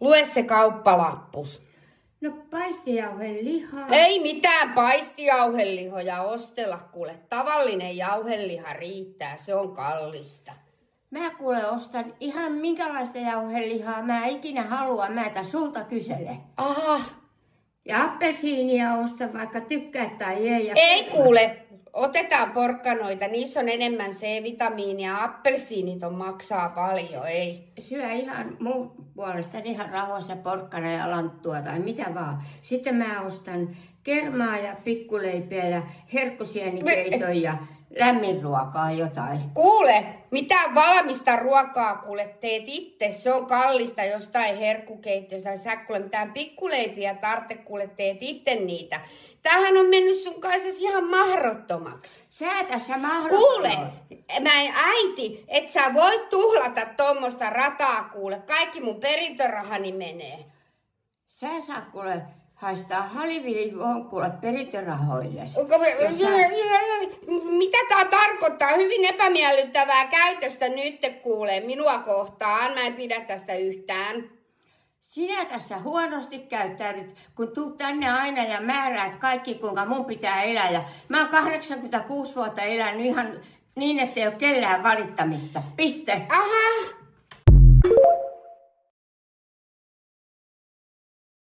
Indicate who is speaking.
Speaker 1: Lue se kauppalappus.
Speaker 2: No paistijauhelihaa.
Speaker 1: Ei mitään paistijauhelihoja ostella, kuule. Tavallinen jauheliha riittää, se on kallista.
Speaker 2: Mä kuule ostan ihan minkälaista jauhelihaa mä ikinä haluan. Mä etä sulta kysele.
Speaker 1: Aha.
Speaker 2: Ja appelsiinia ostan vaikka tykkäät tai ei.
Speaker 1: Ei kuule, otetaan porkkanoita, niissä on enemmän C-vitamiinia, appelsiinit maksaa paljon, ei.
Speaker 2: Syö ihan muun puolesta ihan rauhassa porkkana ja lanttua tai mitä vaan. Sitten mä ostan kermaa ja pikkuleipiä ja herkkusienikeitoja ja lämminruokaa jotain.
Speaker 1: Kuule, mitään valmista ruokaa kuule teet itse, se on kallista jostain herkkukeittiöstä. Sä kuule mitään pikkuleipiä tarvitse, kuule teet itse niitä. Tämähän on mennyt sun kanssa ihan mahdottomaksi.
Speaker 2: Sä tässä
Speaker 1: Kuule, mä en äiti, et sä voit tuhlata tommosta rataa kuule. Kaikki mun perintörahani menee.
Speaker 2: Sä saa kuule haistaa kuule perintörahoille.
Speaker 1: Mitä tää tarkoittaa? Hyvin epämiellyttävää käytöstä nyt kuulee minua kohtaan. Mä en pidä tästä yhtään.
Speaker 2: Sinä tässä huonosti käyttäydyt, kun tuut tänne aina ja määräät kaikki, kuinka mun pitää elää. Ja mä oon 86 vuotta elänyt ihan niin, ettei ole kellään valittamista. Piste.
Speaker 1: Aha.